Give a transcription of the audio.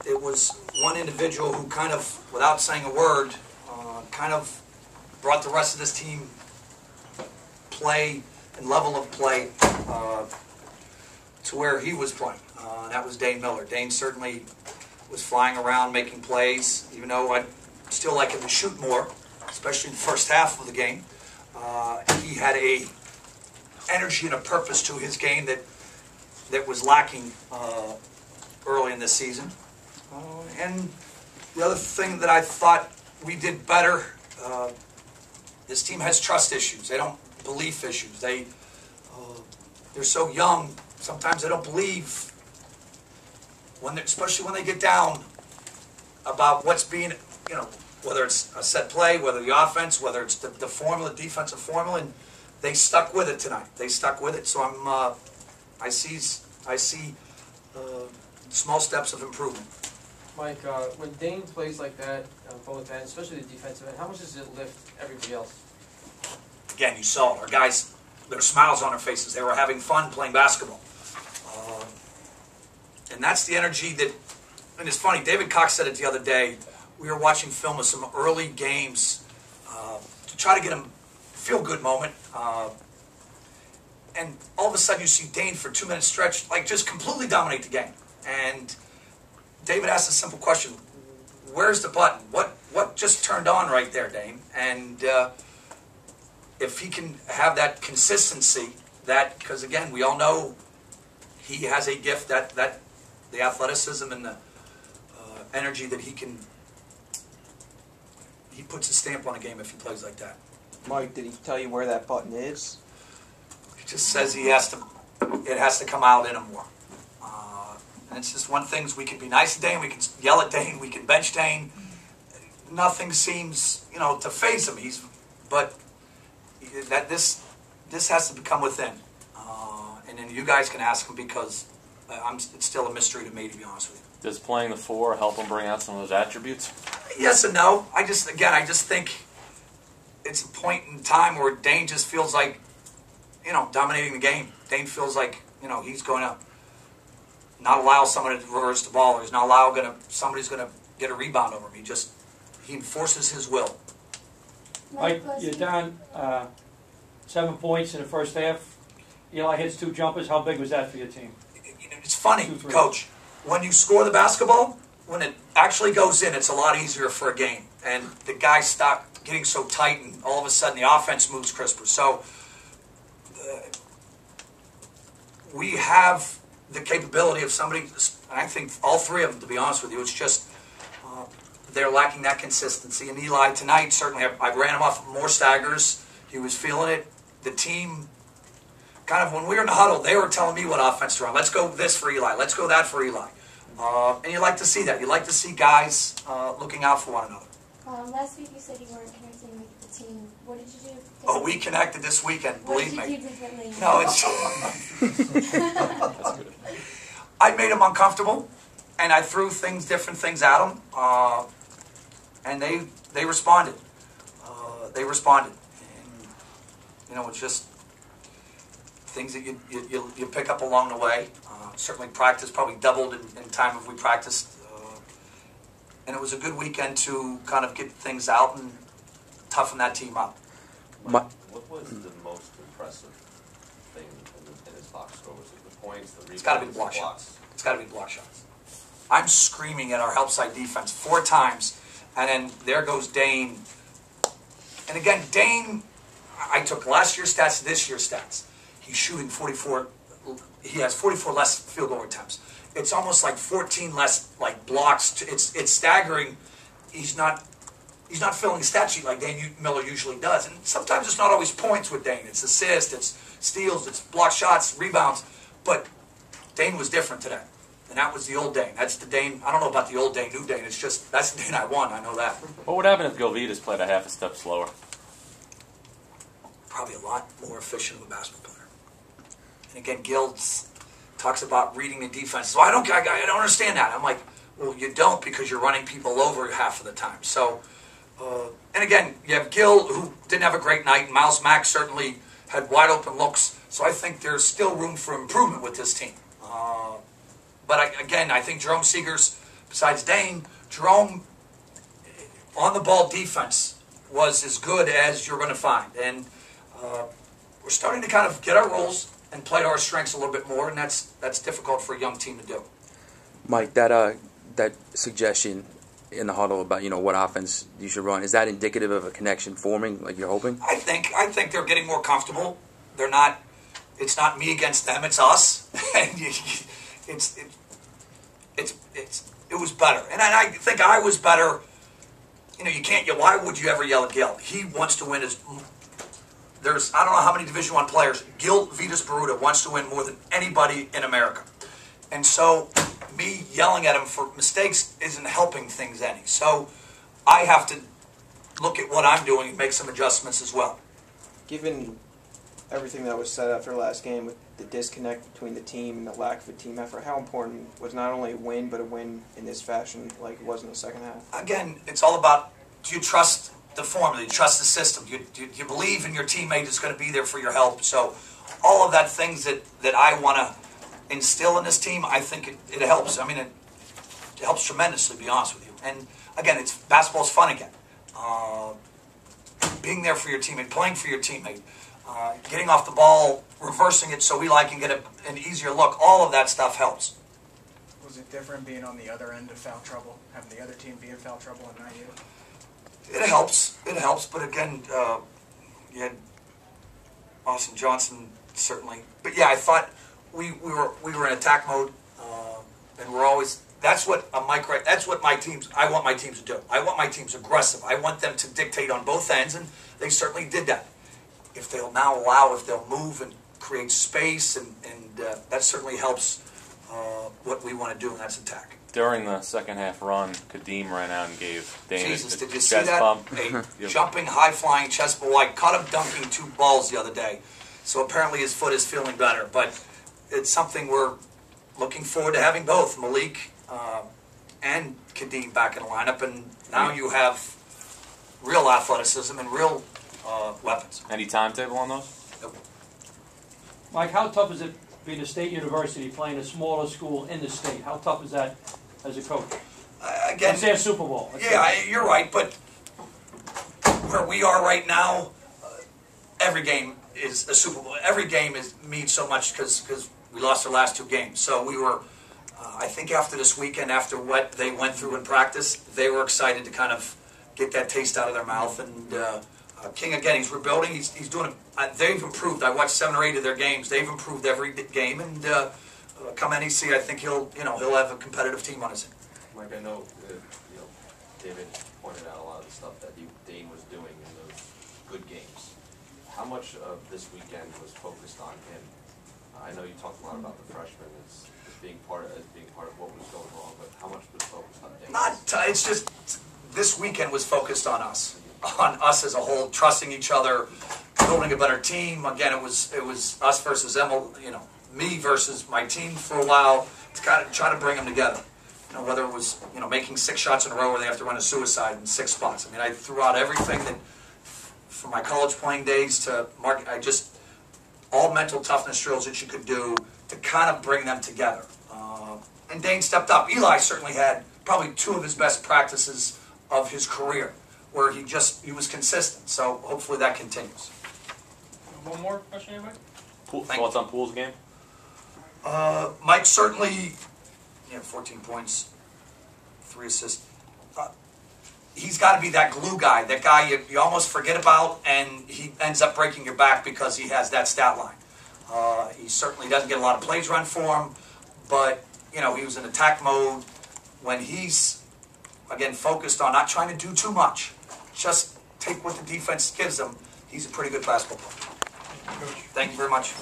it was one individual who kind of, without saying a word, kind of brought the rest of this team play and level of play to where he was playing. And that was Dane Miller. Dane certainly was flying around making plays, even though I'd still like him to shoot more, especially in the first half of the game. He had a energy and a purpose to his game that was lacking early in this season. And the other thing that I thought we did better, this team has trust issues. They don't belief issues. They're so young. Sometimes they don't believe especially when they get down about what's being, whether it's a set play, whether the offense, whether it's the formula, defensive formula, and they stuck with it tonight. They stuck with it. So I see small steps of improvement. Mike, when Dane plays like that on both ends, especially the defensive end, how much does it lift everybody else? Again, you saw it. Our guys, there were smiles on their faces. They were having fun playing basketball. And that's the energy that, and it's funny, David Cox said it the other day. We were watching film of some early games to try to get them feel-good moment. And all of a sudden you see Dane for a 2-minute stretch, just completely dominate the game. And David asked a simple question: where's the button? What just turned on right there, Dane? And if he can have that consistency, because again, we all know he has a gift that the athleticism and the energy that he puts a stamp on a game if he plays like that. Mike, did he tell you where that button is? He just says it has to come out in him more. And it's just one thing, we can be nice to Dane, we can yell at Dane, we can bench Dane. Nothing seems, to faze him. But this has to come within. And then you guys can ask him, because it's still a mystery to me, to be honest with you. Does playing the 4 help him bring out some of those attributes? Yes and no. I just think it's a point in time where Dane just feels like, dominating the game. Dane feels like, he's going to not allow somebody to reverse the ball, or he's not somebody's going to get a rebound over him. He enforces his will. Mike, you're down 7 points in the first half. Eli hits 2 jumpers. How big was that for your team? It's funny, Coach. When you score the basketball, when it actually goes in, it's a lot easier for a game. And the guys stop getting so tight, and all of a sudden the offense moves crisper. So we have the capability of somebody, and I think all 3 of them, to be honest with you, it's just they're lacking that consistency. And Eli tonight, certainly, I ran him off more staggers. He was feeling it. The team, kind of when we were in the huddle, they were telling me what offense to run. Let's go this for Eli. Let's go that for Eli. And you like to see that. You like to see guys looking out for one another. Last week you said you weren't connecting with the team. What did you do? Oh, we connected this weekend, believe me. What did you do differently? No, I made them uncomfortable, and I threw different things at them, and they responded. They responded. And, it's just things that you pick up along the way. Certainly practice probably doubled in time if we practiced. And it was a good weekend to kind of get things out and toughen that team up. What was the most impressive thing in his box score? Was it the points, the rebounds? It's got to be the block shots. It's got to be the block shots. I'm screaming at our help side defense 4 times, and then there goes Dane. And again, Dane, I took last year's stats to this year's stats. He's shooting 44. He has 44 less field goal attempts. It's almost like 14 less blocks. It's staggering. He's not filling a stat sheet like Dane Miller usually does. And sometimes it's not always points with Dane. It's assists, it's steals, it's block shots, rebounds. But Dane was different today. And that was the old Dane. That's the Dane. I don't know about the old Dane, new Dane. It's just, that's the Dane I won. I know that. What would happen if Gilvitas played a half a step slower? Probably a lot more efficient of a basketball player. And again, Gil talks about reading the defense. So I don't understand that. I'm like, well, you don't, because you're running people over half of the time. So, and again, you have Gil, who didn't have a great night, and Miles Mack certainly had wide open looks. So I think there's still room for improvement with this team. But again, I think Jerome Seegers besides Dane, Jerome, on the ball defense was as good as you're going to find. And we're starting to kind of get our roles and play to our strengths a little bit more, and that's difficult for a young team to do. Mike, that suggestion in the huddle about what offense you should run, is that indicative of a connection forming like you're hoping? I think they're getting more comfortable. They're not. It's not me against them. It's us. And it was better, and I think I was better. You can't yell. Why would you ever yell at Gil? He wants to win. There's I don't know how many Division I players. Gil Vitas Baruta wants to win more than anybody in America, and so me yelling at him for mistakes isn't helping things any. So I have to look at what I'm doing and make some adjustments as well. Given everything that was said after last game with the disconnect between the team and the lack of a team effort, how important was not only a win, but a win in this fashion like it was in the second half? Again, it's all about, do you trust the formula? Do you trust the system? Do you believe in your teammate is going to be there for your help? So all of that things that I want to instill in this team, I think it helps. I mean, it helps tremendously, to be honest with you. And again, basketball's fun again. Being there for your teammate, playing for your teammate, getting off the ball, reversing it so Eli can get an easier look. All of that stuff helps. Was it different being on the other end of foul trouble, having the other team be in foul trouble and not you? It helps. But again, you had Austin Johnson certainly. But yeah, I thought we were in attack mode, and we're always. That's what that's what I want my teams to do. I want my teams aggressive. I want them to dictate on both ends, and they certainly did that. If they'll move and create space, and that certainly helps what we want to do, and that's attack. During the second half run, Kadeem ran out and gave Dane Jesus, a did you chest see that? bump. A jumping, high-flying chest ball. I caught him dunking 2 balls the other day, so apparently his foot is feeling better. But it's something we're looking forward to having both Malik and Kadeem back in the lineup, and now you have real athleticism and real weapons. Any timetable on those? Nope. Mike, how tough is it being a state university, playing a smaller school in the state? How tough is that as a coach? Again, Let's say a Super Bowl. You're right, but where we are right now, every game is a Super Bowl. Every game means so much because we lost our last 2 games. So we were, I think after this weekend, after what they went through in practice, they were excited to kind of get that taste out of their mouth. And King, again, he's rebuilding. He's doing. They've improved. I watched 7 or 8 of their games. They've improved every game. And come NEC, I think he'll have a competitive team on his hand. Mike, I know David pointed out a lot of the stuff that Dane was doing in those good games. How much of this weekend was focused on him? I know you talked a lot about the freshmen as being part of what was going wrong, but how much was focused on Dane? It's just this weekend was focused on us as a whole, trusting each other, building a better team. Again, it was us versus them, me versus my team for a while to kind of try to bring them together. Whether it was making 6 shots in a row where they have to run a suicide in 6 spots. I mean, I threw out everything that from my college playing days to all mental toughness drills that you could do to kind of bring them together. And Dane stepped up. Eli certainly had probably 2 of his best practices of his career, where he was consistent. So hopefully that continues. One more question, anybody? Thoughts on Poole's game? Mike certainly, 14 points, 3 assists. He's got to be that glue guy, that guy you almost forget about, and he ends up breaking your back because he has that stat line. He certainly doesn't get a lot of plays run for him, but he was in attack mode when he's, again, focused on not trying to do too much. Just take what the defense gives him. He's a pretty good basketball player. Thank you very much.